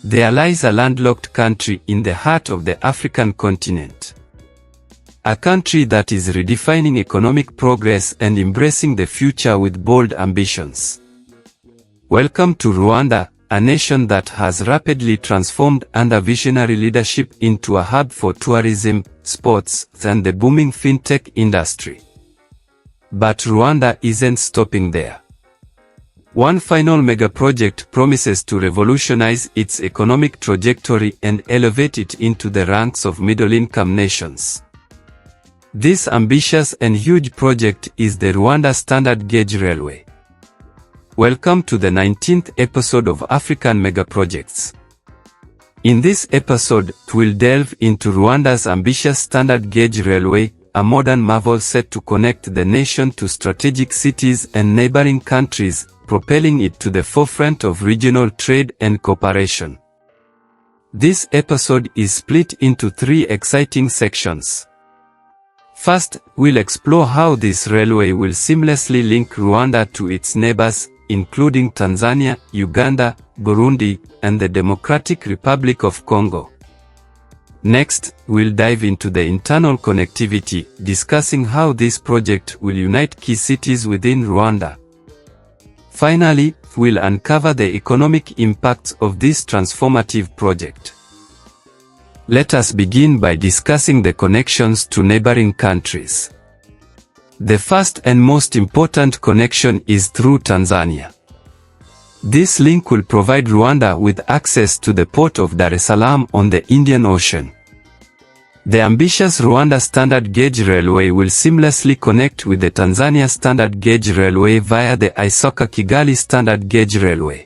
There lies a landlocked country in the heart of the African continent. A country that is redefining economic progress and embracing the future with bold ambitions. Welcome to Rwanda, a nation that has rapidly transformed under visionary leadership into a hub for tourism, sports, and the booming fintech industry. But Rwanda isn't stopping there. One final mega-project promises to revolutionize its economic trajectory and elevate it into the ranks of middle-income nations. This ambitious and huge project is the Rwanda Standard Gauge Railway. Welcome to the 19th episode of African Megaprojects. In this episode, we'll delve into Rwanda's ambitious Standard Gauge Railway, a modern marvel set to connect the nation to strategic cities and neighboring countries, propelling it to the forefront of regional trade and cooperation. This episode is split into three exciting sections. First, we'll explore how this railway will seamlessly link Rwanda to its neighbors, including Tanzania, Uganda, Burundi, and the Democratic Republic of Congo. Next, we'll dive into the internal connectivity, discussing how this project will unite key cities within Rwanda. Finally, we'll uncover the economic impacts of this transformative project. Let us begin by discussing the connections to neighboring countries. The first and most important connection is through Tanzania. This link will provide Rwanda with access to the port of Dar es Salaam on the Indian Ocean. The ambitious Rwanda Standard Gauge Railway will seamlessly connect with the Tanzania Standard Gauge Railway via the Isaka-Kigali Standard Gauge Railway.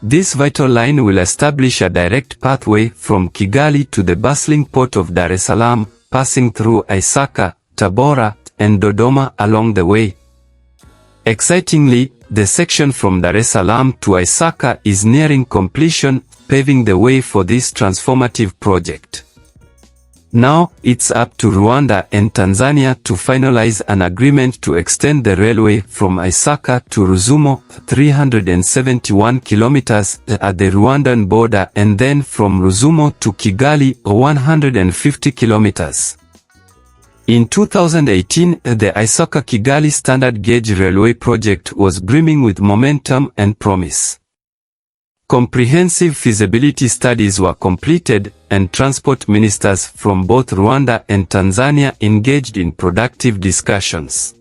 This vital line will establish a direct pathway from Kigali to the bustling port of Dar es Salaam, passing through Isaka, Tabora, and Dodoma along the way. Excitingly, the section from Dar es Salaam to Isaka is nearing completion, paving the way for this transformative project. Now, it's up to Rwanda and Tanzania to finalize an agreement to extend the railway from Isaka to Rusumo, 371 kilometers at the Rwandan border, and then from Rusumo to Kigali, 150 kilometers. In 2018, the Isaka-Kigali Standard Gauge Railway project was brimming with momentum and promise. Comprehensive feasibility studies were completed, and transport ministers from both Rwanda and Tanzania engaged in productive discussions.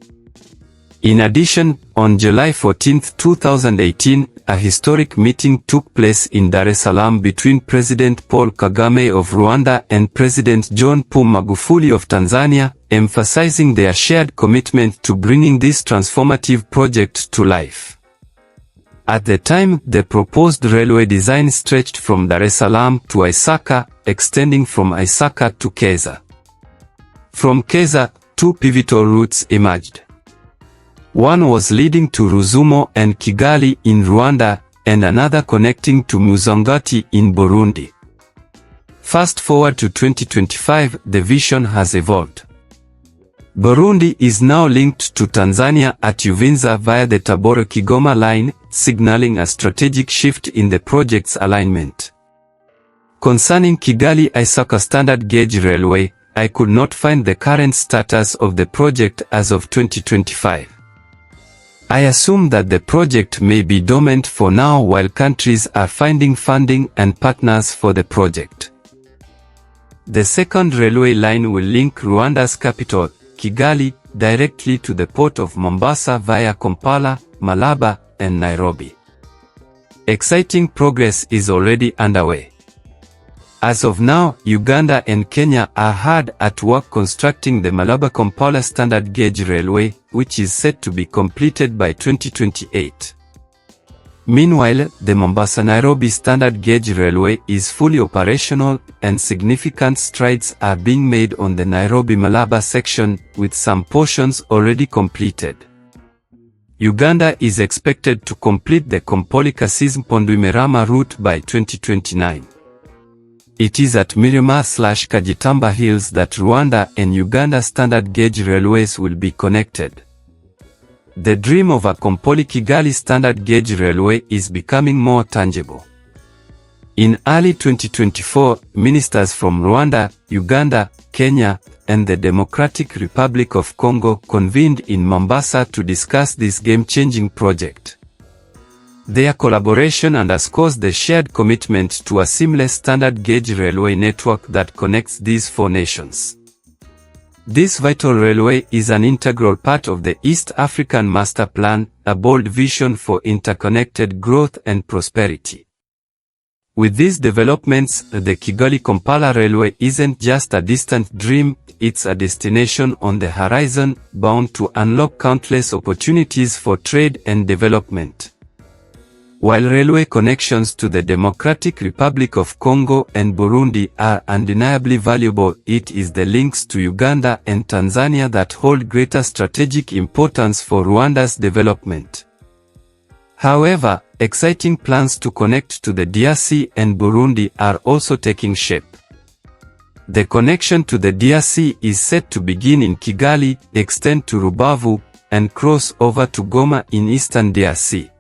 In addition, on July 14, 2018, a historic meeting took place in Dar es Salaam between President Paul Kagame of Rwanda and President John Pombe Magufuli of Tanzania, emphasizing their shared commitment to bringing this transformative project to life. At the time, the proposed railway design stretched from Dar es Salaam to Isaka, extending from Isaka to Keza. From Keza, two pivotal routes emerged. One was leading to Rusumo and Kigali in Rwanda, and another connecting to Musongati in Burundi. Fast forward to 2025, the vision has evolved. Burundi is now linked to Tanzania at Uvinza via the Tabora-Kigoma line, signaling a strategic shift in the project's alignment. Concerning Kigali-Isaka Standard Gauge Railway, I could not find the current status of the project as of 2025. I assume that the project may be dormant for now while countries are finding funding and partners for the project. The second railway line will link Rwanda's capital, Kigali, directly to the port of Mombasa via Kampala, Malaba, and Nairobi. Exciting progress is already underway. As of now, Uganda and Kenya are hard at work constructing the Malaba-Kampala Standard Gauge Railway, which is set to be completed by 2028. Meanwhile, the Mombasa-Nairobi Standard Gauge Railway is fully operational, and significant strides are being made on the Nairobi-Malaba section, with some portions already completed. Uganda is expected to complete the Kampoli-Kasizi-Mpondimerama route by 2029. It is at Mirima/Kagitamba Hills that Rwanda and Uganda Standard Gauge Railways will be connected. The dream of a Kampoli-Kigali Standard Gauge Railway is becoming more tangible. In early 2024, ministers from Rwanda, Uganda, Kenya, and the Democratic Republic of Congo convened in Mombasa to discuss this game-changing project. Their collaboration underscores the shared commitment to a seamless standard gauge railway network that connects these four nations. This vital railway is an integral part of the East African Master Plan, a bold vision for interconnected growth and prosperity. With these developments, the Kigali-Kampala Railway isn't just a distant dream, it's a destination on the horizon, bound to unlock countless opportunities for trade and development. While railway connections to the Democratic Republic of Congo and Burundi are undeniably valuable, it is the links to Uganda and Tanzania that hold greater strategic importance for Rwanda's development. However, exciting plans to connect to the DRC and Burundi are also taking shape. The connection to the DRC is set to begin in Kigali, extend to Rubavu, and cross over to Goma in eastern DRC.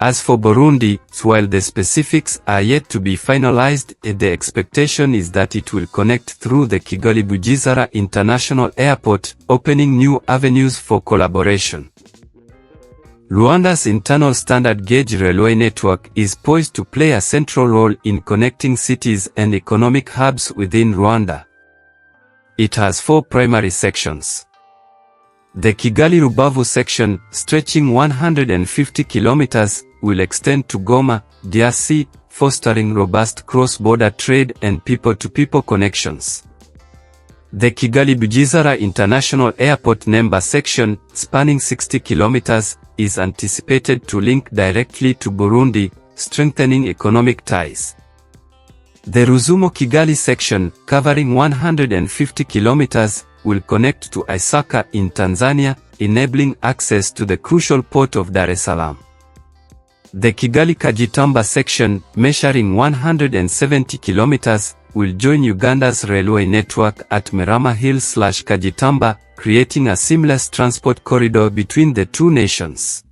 As for Burundi, while the specifics are yet to be finalized, the expectation is that it will connect through the Kigali-Bugesera International Airport, opening new avenues for collaboration. Rwanda's internal standard gauge railway network is poised to play a central role in connecting cities and economic hubs within Rwanda. It has four primary sections. The Kigali-Rubavu section, stretching 150 kilometers, will extend to Goma, DRC, fostering robust cross-border trade and people-to-people connections. The Kigali-Bugesera International Airport Nemba section, spanning 60 kilometers, is anticipated to link directly to Burundi, strengthening economic ties. The Rusumo-Kigali section, covering 150 kilometers, will connect to Isaka in Tanzania, enabling access to the crucial port of Dar es Salaam. The Kigali-Kagitamba section, measuring 170 kilometers, will join Uganda's railway network at Merama Hill/Kagitamba, creating a seamless transport corridor between the two nations.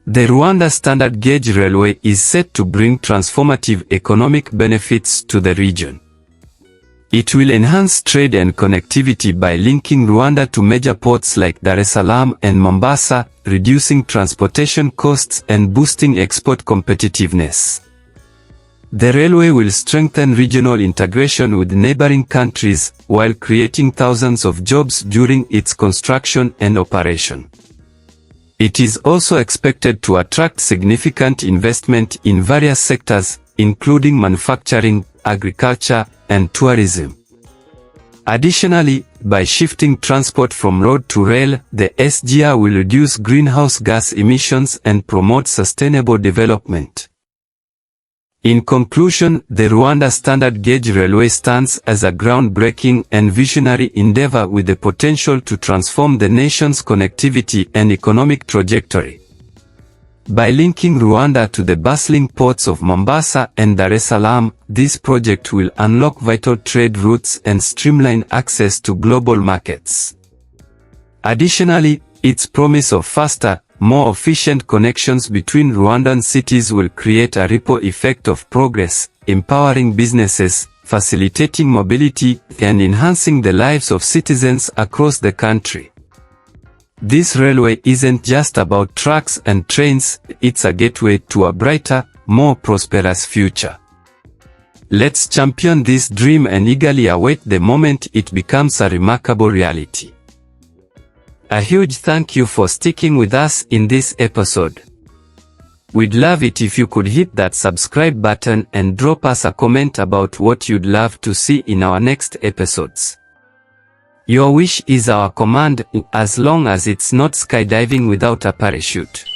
The Rwanda Standard Gauge Railway is set to bring transformative economic benefits to the region. It will enhance trade and connectivity by linking Rwanda to major ports like Dar es Salaam and Mombasa, reducing transportation costs and boosting export competitiveness. The railway will strengthen regional integration with neighboring countries, while creating thousands of jobs during its construction and operation. It is also expected to attract significant investment in various sectors, including manufacturing, agriculture, and tourism. Additionally, by shifting transport from road to rail, the SGR will reduce greenhouse gas emissions and promote sustainable development. In conclusion, the Rwanda Standard Gauge Railway stands as a groundbreaking and visionary endeavor with the potential to transform the nation's connectivity and economic trajectory. By linking Rwanda to the bustling ports of Mombasa and Dar es Salaam, this project will unlock vital trade routes and streamline access to global markets. Additionally, its promise of faster, more efficient connections between Rwandan cities will create a ripple effect of progress, empowering businesses, facilitating mobility, and enhancing the lives of citizens across the country. This railway isn't just about tracks and trains, it's a gateway to a brighter, more prosperous future. Let's champion this dream and eagerly await the moment it becomes a remarkable reality. A huge thank you for sticking with us in this episode. We'd love it if you could hit that subscribe button and drop us a comment about what you'd love to see in our next episodes. Your wish is our command, as long as it's not skydiving without a parachute.